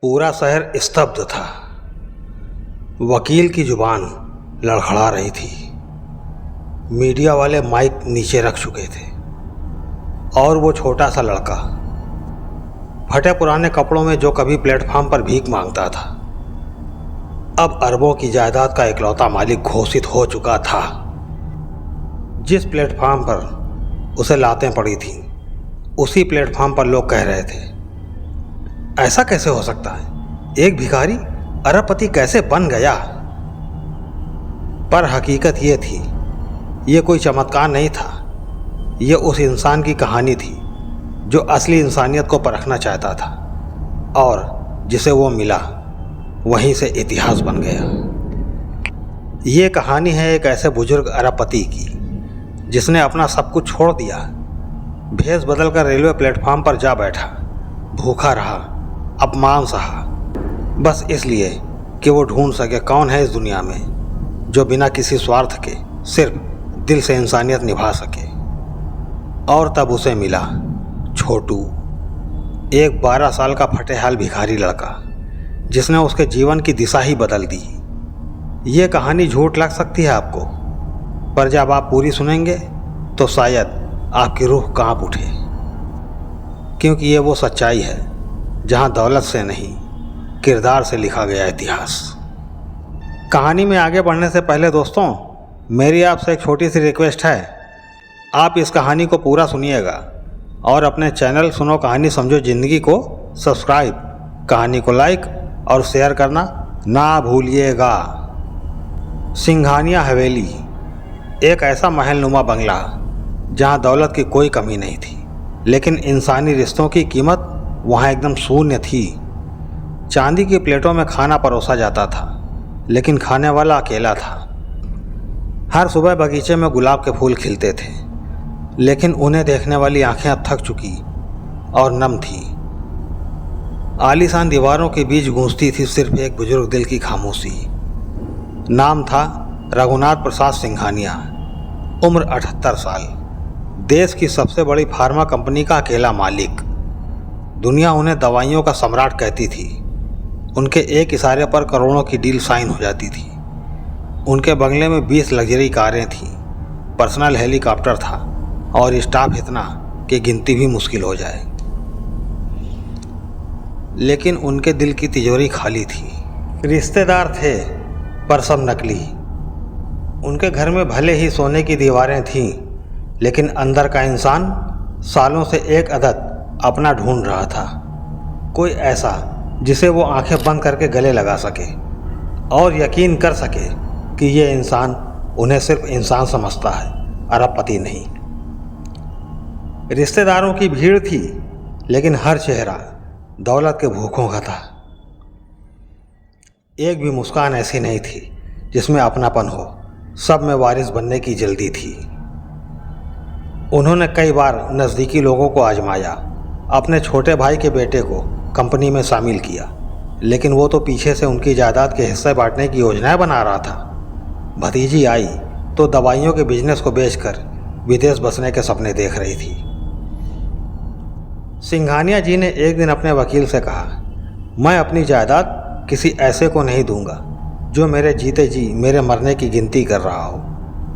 पूरा शहर स्तब्ध था। वकील की जुबान लड़खड़ा रही थी। मीडिया वाले माइक नीचे रख चुके थे और वो छोटा सा लड़का फटे पुराने कपड़ों में जो कभी प्लेटफॉर्म पर भीख मांगता था, अब अरबों की जायदाद का इकलौता मालिक घोषित हो चुका था। जिस प्लेटफॉर्म पर उसे लातें पड़ी थीं, उसी प्लेटफॉर्म पर लोग कह रहे थे, ऐसा कैसे हो सकता है? एक भिखारी अरबपति कैसे बन गया? पर हकीकत ये थी, ये कोई चमत्कार नहीं था। ये उस इंसान की कहानी थी जो असली इंसानियत को परखना चाहता था और जिसे वो मिला, वहीं से इतिहास बन गया। ये कहानी है एक ऐसे बुजुर्ग अरबपति की जिसने अपना सब कुछ छोड़ दिया, भेष बदलकर रेलवे प्लेटफॉर्म पर जा बैठा, भूखा रहा, अपमान सहा, बस इसलिए कि वो ढूंढ सके कौन है इस दुनिया में जो बिना किसी स्वार्थ के सिर्फ दिल से इंसानियत निभा सके। और तब उसे मिला छोटू, एक 12 साल का फटेहाल भिखारी लड़का जिसने उसके जीवन की दिशा ही बदल दी। ये कहानी झूठ लग सकती है आपको, पर जब आप पूरी सुनेंगे तो शायद आपकी रूह कांप उठे, क्योंकि ये वो सच्चाई है जहां दौलत से नहीं, किरदार से लिखा गया इतिहास। कहानी में आगे बढ़ने से पहले दोस्तों, मेरी आपसे एक छोटी सी रिक्वेस्ट है। आप इस कहानी को पूरा सुनिएगा और अपने चैनल सुनो कहानी समझो ज़िंदगी को सब्सक्राइब, कहानी को लाइक और शेयर करना ना भूलिएगा। सिंघानिया हवेली एक ऐसा महलनुमा बंगला जहां दौलत की कोई कमी नहीं थी, लेकिन इंसानी रिश्तों की कीमत वहां एकदम शून्य थी। चांदी की प्लेटों में खाना परोसा जाता था, लेकिन खाने वाला अकेला था। हर सुबह बगीचे में गुलाब के फूल खिलते थे, लेकिन उन्हें देखने वाली आंखें अब थक चुकी और नम थी। आलीशान दीवारों के बीच गूंजती थी सिर्फ एक बुजुर्ग दिल की खामोशी। नाम था रघुनाथ प्रसाद सिंघानिया, उम्र 78 साल, देश की सबसे बड़ी फार्मा कंपनी का अकेला मालिक। दुनिया उन्हें दवाइयों का सम्राट कहती थी। उनके एक इशारे पर करोड़ों की डील साइन हो जाती थी। उनके बंगले में 20 लग्जरी कारें थीं, पर्सनल हेलीकॉप्टर था और स्टाफ इतना कि गिनती भी मुश्किल हो जाए। लेकिन उनके दिल की तिजोरी खाली थी। रिश्तेदार थे, पर सब नकली। उनके घर में भले ही सोने की दीवारें थीं, लेकिन अंदर का इंसान सालों से एक अदद अपना ढूंढ रहा था। कोई ऐसा जिसे वो आंखें बंद करके गले लगा सके और यकीन कर सके कि ये इंसान उन्हें सिर्फ इंसान समझता है, अरबपति नहीं। रिश्तेदारों की भीड़ थी, लेकिन हर चेहरा दौलत के भूखों का था। एक भी मुस्कान ऐसी नहीं थी जिसमें अपनापन हो। सब में वारिस बनने की जल्दी थी। उन्होंने कई बार नज़दीकी लोगों को आजमाया, अपने छोटे भाई के बेटे को कंपनी में शामिल किया, लेकिन वो तो पीछे से उनकी जायदाद के हिस्से बांटने की योजनाएं बना रहा था। भतीजी आई तो दवाइयों के बिजनेस को बेचकर विदेश बसने के सपने देख रही थी। सिंघानिया जी ने एक दिन अपने वकील से कहा, मैं अपनी जायदाद किसी ऐसे को नहीं दूंगा जो मेरे जीते जी मेरे मरने की गिनती कर रहा हो।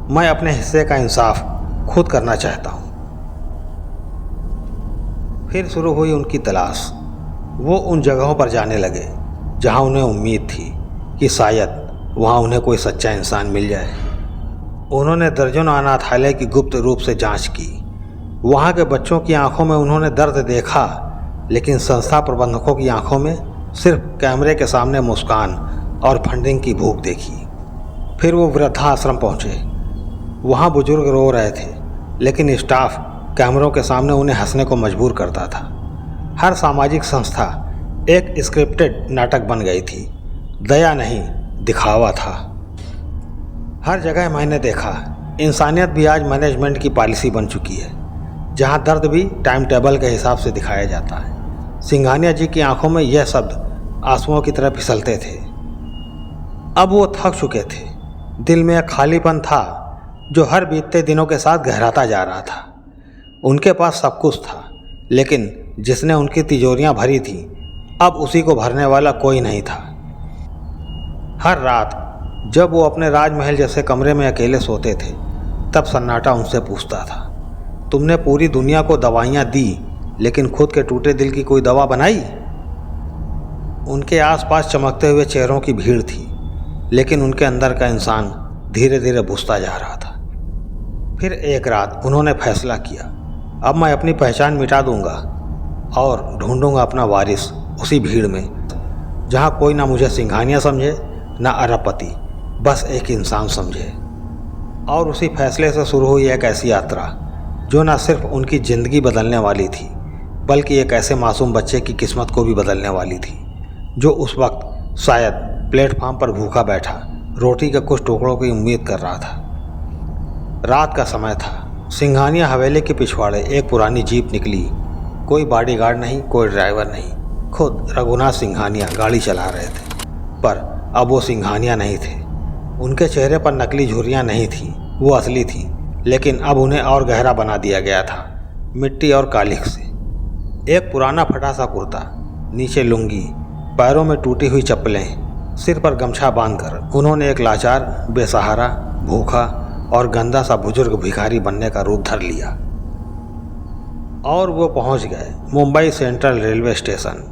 मैं अपने हिस्से का इंसाफ खुद करना चाहता हूँ। फिर शुरू हुई उनकी तलाश। वो उन जगहों पर जाने लगे जहाँ उन्हें उम्मीद थी कि शायद वहाँ उन्हें कोई सच्चा इंसान मिल जाए। उन्होंने दर्जनों अनाथालय की गुप्त रूप से जांच की। वहाँ के बच्चों की आंखों में उन्होंने दर्द देखा, लेकिन संस्था प्रबंधकों की आंखों में सिर्फ कैमरे के सामने मुस्कान और फंडिंग की भूख देखी। फिर वो वृद्धाश्रम पहुँचे। वहाँ बुजुर्ग रो रहे थे, लेकिन स्टाफ कैमरों के सामने उन्हें हंसने को मजबूर करता था। हर सामाजिक संस्था एक स्क्रिप्टेड नाटक बन गई थी। दया नहीं, दिखावा था। हर जगह मैंने देखा, इंसानियत भी आज मैनेजमेंट की पॉलिसी बन चुकी है, जहां दर्द भी टाइम टेबल के हिसाब से दिखाया जाता है। सिंघानिया जी की आंखों में यह शब्द आंसुओं की तरह फिसलते थे। अब वो थक चुके थे। दिल में एक खालीपन था जो हर बीतते दिनों के साथ गहराता जा रहा था। उनके पास सब कुछ था, लेकिन जिसने उनकी तिजोरियां भरी थीं अब उसी को भरने वाला कोई नहीं था। हर रात जब वो अपने राजमहल जैसे कमरे में अकेले सोते थे, तब सन्नाटा उनसे पूछता था, तुमने पूरी दुनिया को दवाइयाँ दी, लेकिन खुद के टूटे दिल की कोई दवा बनाई? उनके आसपास चमकते हुए चेहरों की भीड़ थी, लेकिन उनके अंदर का इंसान धीरे धीरे बुझता जा रहा था। फिर एक रात उन्होंने फैसला किया, अब मैं अपनी पहचान मिटा दूंगा और ढूंढूंगा अपना वारिस उसी भीड़ में, जहाँ कोई ना मुझे सिंघानिया समझे ना अरबपति, बस एक इंसान समझे। और उसी फैसले से शुरू हुई एक ऐसी यात्रा जो न सिर्फ उनकी ज़िंदगी बदलने वाली थी, बल्कि एक ऐसे मासूम बच्चे की किस्मत को भी बदलने वाली थी, जो उस वक्त शायद प्लेटफार्म पर भूखा बैठा रोटी के कुछ टुकड़ों की उम्मीद कर रहा था। रात का समय था। सिंघानिया हवेली के पिछवाड़े एक पुरानी जीप निकली। कोई बॉडीगार्ड नहीं, कोई ड्राइवर नहीं, खुद रघुनाथ सिंघानिया गाड़ी चला रहे थे। पर अब वो सिंघानिया नहीं थे। उनके चेहरे पर नकली झुर्रियाँ नहीं थीं, वो असली थी, लेकिन अब उन्हें और गहरा बना दिया गया था, मिट्टी और कालिख से। एक पुराना फटा सा कुर्ता, नीचे लुंगी, पैरों में टूटी हुई चप्पलें, सिर पर गमछा बांधकर उन्होंने एक लाचार, बेसहारा, भूखा और गंदा सा बुजुर्ग भिखारी बनने का रूप धर लिया। और वो पहुंच गए मुंबई सेंट्रल रेलवे स्टेशन,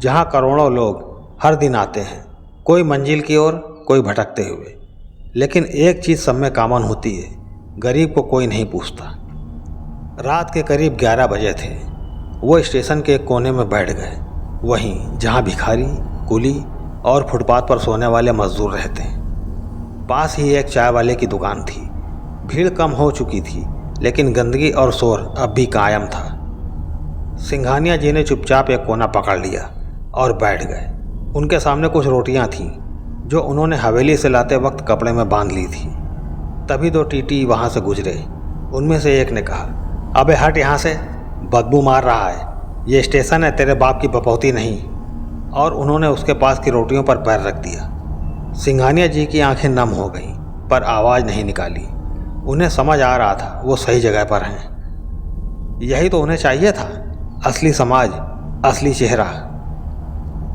जहां करोड़ों लोग हर दिन आते हैं, कोई मंजिल की ओर, कोई भटकते हुए। लेकिन एक चीज़ सब में कॉमन होती है, गरीब को कोई नहीं पूछता। रात के करीब 11 बजे थे। वो स्टेशन के एक कोने में बैठ गए, वहीं जहां भिखारी, कुली और फुटपाथ पर सोने वाले मजदूर रहते हैं। पास ही एक चाय वाले की दुकान थी। भीड़ कम हो चुकी थी, लेकिन गंदगी और शोर अब भी कायम था। सिंघानिया जी ने चुपचाप एक कोना पकड़ लिया और बैठ गए। उनके सामने कुछ रोटियां थीं, जो उन्होंने हवेली से लाते वक्त कपड़े में बांध ली थी। तभी 2 टीटी वहाँ से गुजरे। उनमें से एक ने कहा, अबे हट यहाँ से, बदबू मार रहा है, ये स्टेशन है, तेरे बाप की बपौती नहीं। और उन्होंने उसके पास की रोटियों पर पैर रख दिया। सिंघानिया जी की आंखें नम हो गईं, पर आवाज़ नहीं निकाली। उन्हें समझ आ रहा था वो सही जगह पर हैं। यही तो उन्हें चाहिए था, असली समाज, असली चेहरा।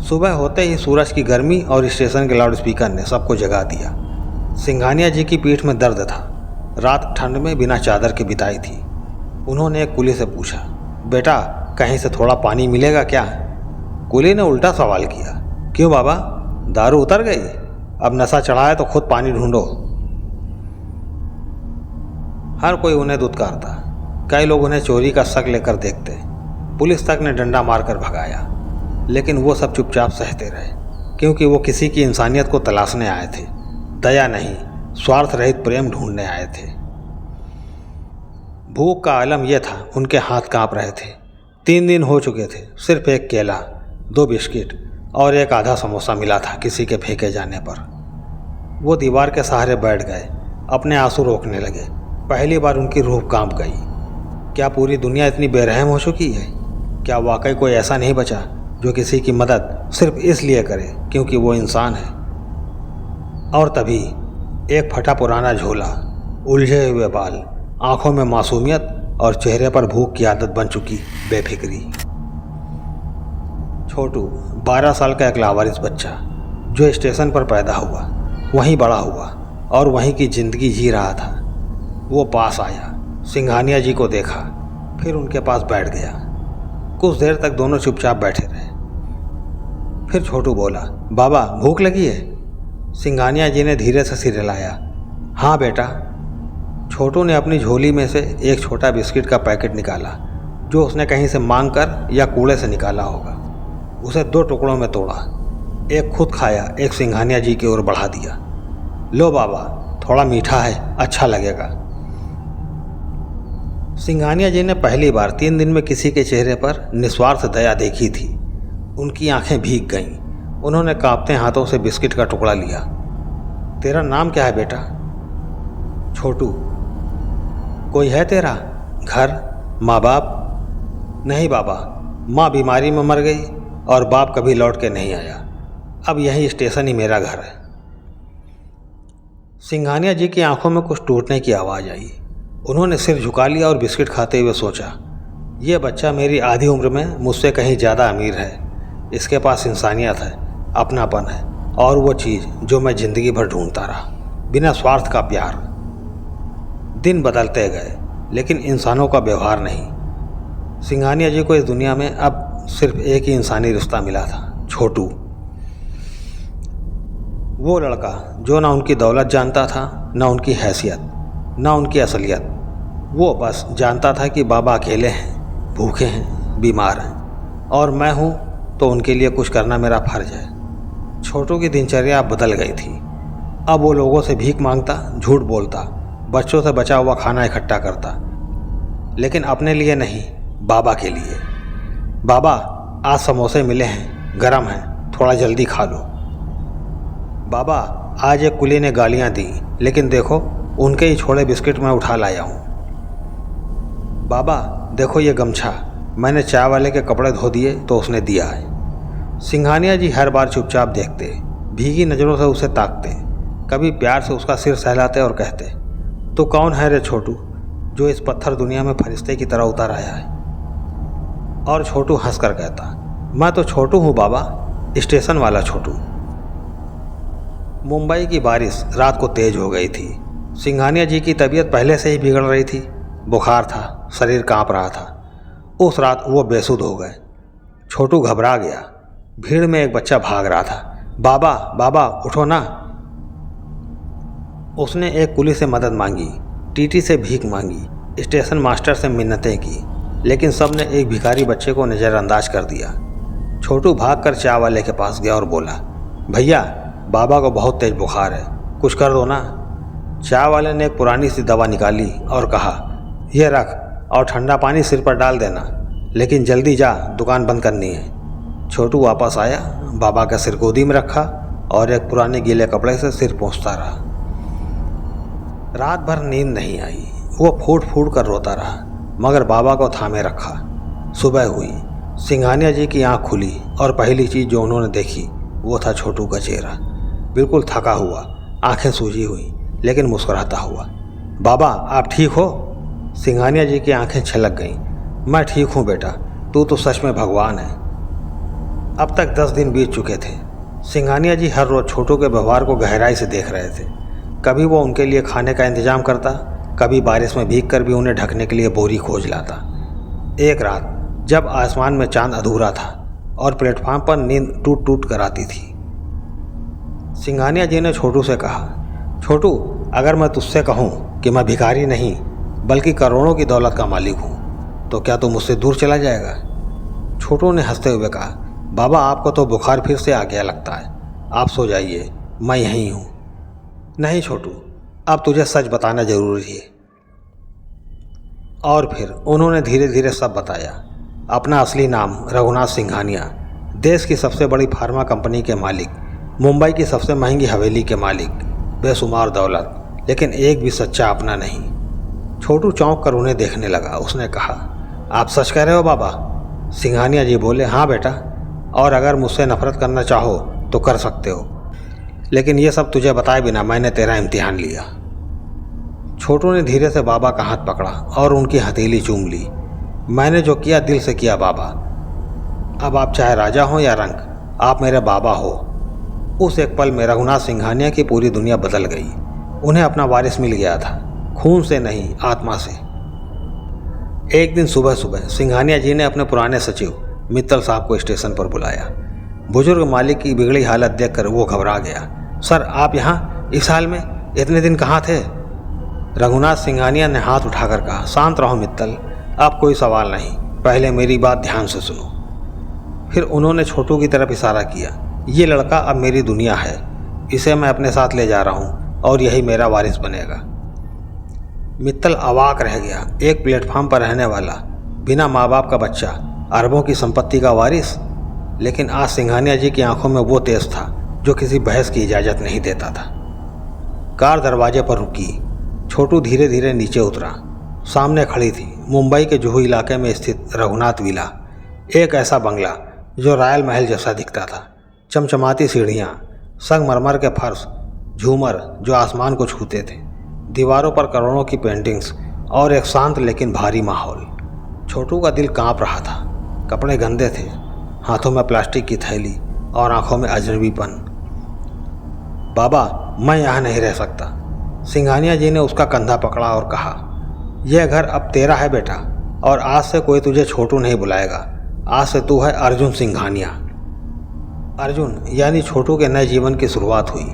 सुबह होते ही सूरज की गर्मी और स्टेशन के लाउडस्पीकर ने सबको जगा दिया। सिंघानिया जी की पीठ में दर्द था। रात ठंड में बिना चादर के बिताई थी। उन्होंने एक कुली से पूछा, बेटा कहीं से थोड़ा पानी मिलेगा क्या? कुली ने उल्टा सवाल किया, क्यों बाबा, दारू उतर गई? अब नशा चढ़ा है तो खुद पानी ढूंढो। हर कोई उन्हें दुत्कारता। कई लोग उन्हें चोरी का शक लेकर देखते। पुलिस तक ने डंडा मारकर भगाया, लेकिन वो सब चुपचाप सहते रहे, क्योंकि वो किसी की इंसानियत को तलाशने आए थे, दया नहीं, स्वार्थ रहित प्रेम ढूंढने आए थे। भूख का आलम यह था, उनके हाथ कांप रहे थे। 3 दिन हो चुके थे। सिर्फ एक केला, 2 बिस्किट और एक आधा समोसा मिला था किसी के फेंके जाने पर। वो दीवार के सहारे बैठ गए, अपने आंसू रोकने लगे। पहली बार उनकी रूह कांप गई। क्या पूरी दुनिया इतनी बेरहम हो चुकी है? क्या वाकई कोई ऐसा नहीं बचा जो किसी की मदद सिर्फ इसलिए करे क्योंकि वो इंसान है? और तभी एक फटा पुराना झोला, उलझे हुए बाल, आंखों में मासूमियत और चेहरे पर भूख की आदत बन चुकी बेफिक्री। छोटू 12 साल का एक लावारिस बच्चा, जो स्टेशन पर पैदा हुआ, वहीं बड़ा हुआ और वहीं की जिंदगी जी रहा था। वो पास आया, सिंघानिया जी को देखा, फिर उनके पास बैठ गया। कुछ देर तक दोनों चुपचाप बैठे रहे। फिर छोटू बोला, बाबा भूख लगी है? सिंघानिया जी ने धीरे से सिर हिलाया, हाँ बेटा। छोटू ने अपनी झोली में से एक छोटा बिस्किट का पैकेट निकाला, जो उसने कहीं से मांग कर या कूड़े से निकाला होगा। उसे 2 टुकड़ों में तोड़ा, एक खुद खाया, एक सिंघानिया जी की ओर बढ़ा दिया। लो बाबा, थोड़ा मीठा है, अच्छा लगेगा। सिंघानिया जी ने पहली बार 3 दिन में किसी के चेहरे पर निस्वार्थ दया देखी थी। उनकी आंखें भीग गईं। उन्होंने कांपते हाथों से बिस्किट का टुकड़ा लिया। तेरा नाम क्या है बेटा? छोटू। कोई है तेरा? घर, माँ बाप? नहीं बाबा, माँ बीमारी में मर गई और बाप कभी लौट के नहीं आया। अब यही स्टेशन ही मेरा घर है। सिंघानिया जी की आंखों में कुछ टूटने की आवाज़ आई। उन्होंने सिर झुका लिया और बिस्किट खाते हुए सोचा, ये बच्चा मेरी आधी उम्र में मुझसे कहीं ज़्यादा अमीर है, इसके पास इंसानियत है, अपनापन है और वो चीज़ जो मैं ज़िंदगी भर ढूंढता रहा, बिना स्वार्थ का प्यार। दिन बदलते गए लेकिन इंसानों का व्यवहार नहीं। सिंघानिया जी को इस दुनिया में अब सिर्फ एक ही इंसानी रिश्ता मिला था, छोटू। वो लड़का जो ना उनकी दौलत जानता था, ना उनकी हैसियत, ना उनकी असलियत। वो बस जानता था कि बाबा अकेले हैं, भूखे हैं, बीमार हैं और मैं हूँ तो उनके लिए कुछ करना मेरा फर्ज है। छोटू की दिनचर्या बदल गई थी। अब वो लोगों से भीख मांगता, झूठ बोलता, बच्चों से बचा हुआ खाना इकट्ठा करता, लेकिन अपने लिए नहीं, बाबा के लिए। बाबा आज समोसे मिले हैं, गरम हैं, थोड़ा जल्दी खा लो। बाबा आज एक कुली ने गालियाँ दी, लेकिन देखो उनके ही छोड़े बिस्किट मैं उठा लाया हूँ। बाबा देखो ये गमछा, मैंने चाय वाले के कपड़े धो दिए तो उसने दिया है। सिंघानिया जी हर बार चुपचाप देखते, भीगी नज़रों से उसे ताकते, कभी प्यार से उसका सिर सहलाते और कहते, तो कौन है रे छोटू जो इस पत्थर दुनिया में फरिश्ते की तरह उतर आया है। और छोटू हंसकर कहता, मैं तो छोटू हूँ बाबा, स्टेशन वाला छोटू। मुंबई की बारिश रात को तेज हो गई थी। सिंघानिया जी की तबीयत पहले से ही बिगड़ रही थी, बुखार था, शरीर कांप रहा था। उस रात वो बेसुध हो गए। छोटू घबरा गया। भीड़ में एक बच्चा भाग रहा था, बाबा बाबा उठो ना। उसने एक कुली से मदद मांगी, टीटी से भीख मांगी, स्टेशन मास्टर से मिन्नतें की, लेकिन सब ने एक भिखारी बच्चे को नज़रअंदाज कर दिया। छोटू भागकर चाय वाले के पास गया और बोला, भैया बाबा को बहुत तेज बुखार है, कुछ कर दो ना। चाय वाले ने एक पुरानी सी दवा निकाली और कहा, यह रख और ठंडा पानी सिर पर डाल देना, लेकिन जल्दी जा, दुकान बंद करनी है। छोटू वापस आया, बाबा का सिर गोदी में रखा और एक पुराने गीले कपड़े से सिर पोंछता रहा। रात भर नींद नहीं आई। वो फूट फूट कर रोता रहा, मगर बाबा को थामे रखा। सुबह हुई, सिंघानिया जी की आंख खुली और पहली चीज़ जो उन्होंने देखी वो था छोटू का चेहरा, बिल्कुल थका हुआ, आंखें सूजी हुई, लेकिन मुस्कुराता हुआ। बाबा आप ठीक हो? सिंघानिया जी की आंखें छलक गईं। मैं ठीक हूँ बेटा, तू तो सच में भगवान है। अब तक 10 दिन बीत चुके थे। सिंघानिया जी हर रोज़ छोटू के व्यवहार को गहराई से देख रहे थे। कभी वो उनके लिए खाने का इंतजाम करता, कभी बारिश में भीग कर भी उन्हें ढकने के लिए बोरी खोज लाता। एक रात जब आसमान में चांद अधूरा था और प्लेटफार्म पर नींद टूट टूट कर आती थी, सिंघानिया जी ने छोटू से कहा, छोटू अगर मैं तुझसे कहूँ कि मैं भिखारी नहीं बल्कि करोड़ों की दौलत का मालिक हूँ तो क्या तू मुझसे दूर चला जाएगा? छोटू ने हंसते हुए कहा, बाबा आपको तो बुखार फिर से आ गया लगता है, आप सो जाइए, मैं यहीं हूँ। नहीं छोटू, अब तुझे सच बताना जरूरी है। और फिर उन्होंने धीरे धीरे सब बताया। अपना असली नाम रघुनाथ सिंघानिया, देश की सबसे बड़ी फार्मा कंपनी के मालिक, मुंबई की सबसे महंगी हवेली के मालिक, बेशुमार दौलत, लेकिन एक भी सच्चा अपना नहीं। छोटू चौंक कर उन्हें देखने लगा। उसने कहा, आप सच कह रहे हो बाबा? सिंघानिया जी बोले, हाँ बेटा, और अगर मुझसे नफरत करना चाहो तो कर सकते हो, लेकिन ये सब तुझे बताए बिना मैंने तेरा इम्तिहान लिया। छोटू ने धीरे से बाबा का हाथ पकड़ा और उनकी हथेली चूम ली। मैंने जो किया दिल से किया बाबा। अब आप चाहे राजा हो या रंक, आप मेरे बाबा हो। उस एक पल में रघुनाथ सिंघानिया की पूरी दुनिया बदल गई। उन्हें अपना वारिस मिल गया था, खून से नहीं आत्मा से। एक दिन सुबह सुबह सिंघानिया जी ने अपने पुराने सचिव मित्तल साहब को स्टेशन पर बुलाया। बुजुर्ग मालिक की बिगड़ी हालत देखकर वो घबरा गया। सर आप यहाँ इस हाल में, इतने दिन कहाँ थे? रघुनाथ सिंघानिया ने हाथ उठाकर कहा, शांत रहो मित्तल, अब कोई सवाल नहीं, पहले मेरी बात ध्यान से सुनो। फिर उन्होंने छोटू की तरफ इशारा किया, ये लड़का अब मेरी दुनिया है, इसे मैं अपने साथ ले जा रहा हूँ और यही मेरा वारिस बनेगा। मित्तल अवाक रह गया। एक प्लेटफार्म पर रहने वाला, बिना माँ बाप का बच्चा, अरबों की संपत्ति का वारिस। लेकिन आज सिंघानिया जी की आंखों में वो तेज था जो किसी बहस की इजाज़त नहीं देता था। कार दरवाजे पर रुकी। छोटू धीरे धीरे नीचे उतरा। सामने खड़ी थी मुंबई के जुहू इलाके में स्थित रघुनाथ विला, एक ऐसा बंगला जो रॉयल महल जैसा दिखता था। चमचमाती सीढ़ियाँ, संगमरमर के फर्श, झूमर जो आसमान को छूते थे, दीवारों पर करोड़ों की पेंटिंग्स और एक शांत लेकिन भारी माहौल। छोटू का दिल कांप रहा था। कपड़े गंदे थे, हाथों में प्लास्टिक की थैली और आंखों में अजनबीपन। बाबा, मैं यहाँ नहीं रह सकता। सिंघानिया जी ने उसका कंधा पकड़ा और कहा, यह घर अब तेरा है बेटा, और आज से कोई तुझे छोटू नहीं बुलाएगा। आज से तू है अर्जुन सिंघानिया। अर्जुन यानी छोटू के नए जीवन की शुरुआत हुई।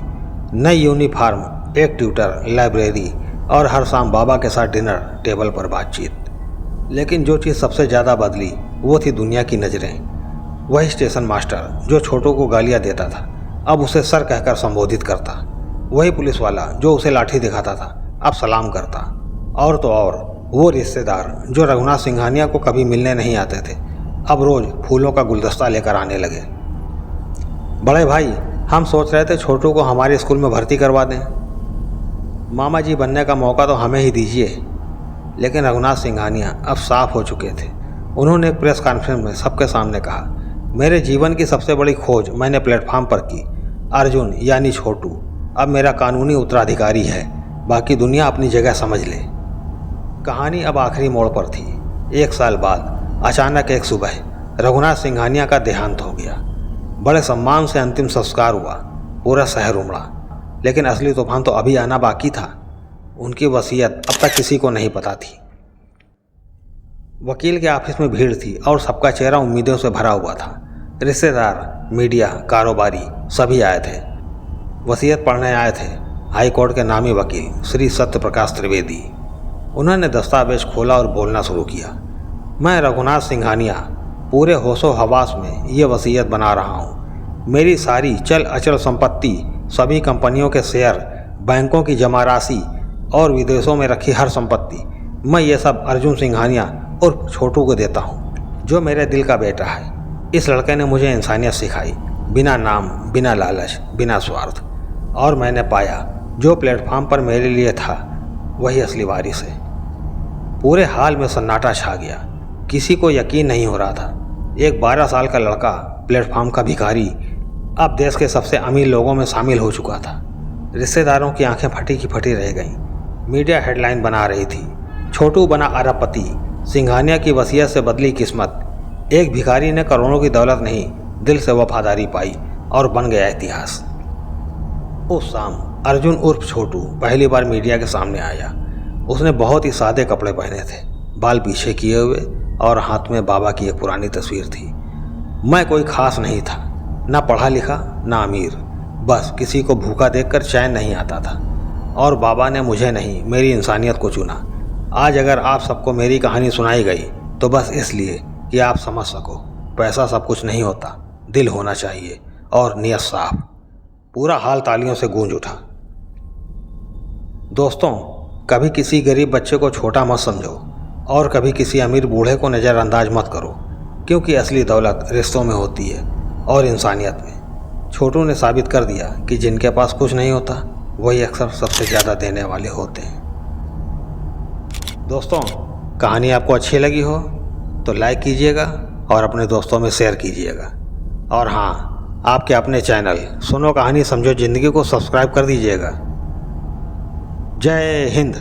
नई यूनिफॉर्म, एक ट्यूटर, लाइब्रेरी और हर शाम बाबा के साथ डिनर टेबल पर बातचीत। लेकिन जो चीज़ सबसे ज़्यादा बदली वो थी दुनिया की नज़रें। वही स्टेशन मास्टर जो छोटू को गालियाँ देता था अब उसे सर कहकर संबोधित करता। वही पुलिस वाला जो उसे लाठी दिखाता था अब सलाम करता। और तो और वो रिश्तेदार जो रघुनाथ सिंघानिया को कभी मिलने नहीं आते थे अब रोज़ फूलों का गुलदस्ता लेकर आने लगे। बड़े भाई, हम सोच रहे थे छोटू को हमारे स्कूल में भर्ती करवा दें। मामा जी बनने का मौका तो हमें ही दीजिए। लेकिन रघुनाथ सिंघानिया अब साफ हो चुके थे। उन्होंने एक प्रेस कॉन्फ्रेंस में सबके सामने कहा, मेरे जीवन की सबसे बड़ी खोज मैंने प्लेटफॉर्म पर की। अर्जुन यानी छोटू अब मेरा कानूनी उत्तराधिकारी है। बाकी दुनिया अपनी जगह समझ ले। कहानी अब आखिरी मोड़ पर थी। 1 साल बाद अचानक एक सुबह रघुनाथ सिंघानिया का देहांत हो गया। बड़े सम्मान से अंतिम संस्कार हुआ। पूरा शहर उमड़ा। लेकिन असली तूफान तो अभी आना बाकी था। उनकी वसीयत अब तक किसी को नहीं पता थी। वकील के ऑफिस में भीड़ थी और सबका चेहरा उम्मीदों से भरा हुआ था। रिश्तेदार, मीडिया, कारोबारी सभी आए थे। वसीयत पढ़ने आए थे हाई कोर्ट के नामी वकील श्री सत्य प्रकाश त्रिवेदी। उन्होंने दस्तावेज खोला और बोलना शुरू किया। मैं रघुनाथ सिंघानिया पूरे होशो हवास में ये वसीयत बना रहा हूँ। मेरी सारी चल अचल संपत्ति, सभी कंपनियों के शेयर, बैंकों की जमा राशि और विदेशों में रखी हर संपत्ति, मैं ये सब अर्जुन सिंघानिया और छोटू को देता हूँ, जो मेरे दिल का बेटा है। इस लड़के ने मुझे इंसानियत सिखाई, बिना नाम, बिना लालच, बिना स्वार्थ। और मैंने पाया जो प्लेटफॉर्म पर मेरे लिए था वही असली वारिस है। पूरे हाल में सन्नाटा छा गया। किसी को यकीन नहीं हो रहा था। एक 12 साल का लड़का, प्लेटफॉर्म का भिखारी, अब देश के सबसे अमीर लोगों में शामिल हो चुका था। रिश्तेदारों की आंखें फटी की फटी रह गईं। मीडिया हेडलाइन बना रही थी, छोटू बना अरबपति, सिंघानिया की वसीयत से बदली किस्मत। एक भिखारी ने करोड़ों की दौलत नहीं, दिल से वफादारी पाई और बन गया इतिहास। उस शाम अर्जुन उर्फ छोटू पहली बार मीडिया के सामने आया। उसने बहुत ही सादे कपड़े पहने थे, बाल पीछे किए हुए, और हाथ में बाबा की एक पुरानी तस्वीर थी। मैं कोई खास नहीं था, ना पढ़ा लिखा ना अमीर, बस किसी को भूखा देखकर चैन नहीं आता था। और बाबा ने मुझे नहीं, मेरी इंसानियत को चुना। आज अगर आप सबको मेरी कहानी सुनाई गई तो बस इसलिए कि आप समझ सको, पैसा सब कुछ नहीं होता, दिल होना चाहिए और नियत साफ। पूरा हाल तालियों से गूंज उठा। दोस्तों, कभी किसी गरीब बच्चे को छोटा मत समझो और कभी किसी अमीर बूढ़े को नज़रअंदाज मत करो, क्योंकि असली दौलत रिश्तों में होती है और इंसानियत में। छोटू ने साबित कर दिया कि जिनके पास कुछ नहीं होता वही अक्सर सबसे ज़्यादा देने वाले होते हैं। दोस्तों, कहानी आपको अच्छी लगी हो तो लाइक कीजिएगा और अपने दोस्तों में शेयर कीजिएगा। और हाँ, आपके अपने चैनल सुनो कहानी समझो ज़िंदगी को सब्सक्राइब कर दीजिएगा। जय हिंद।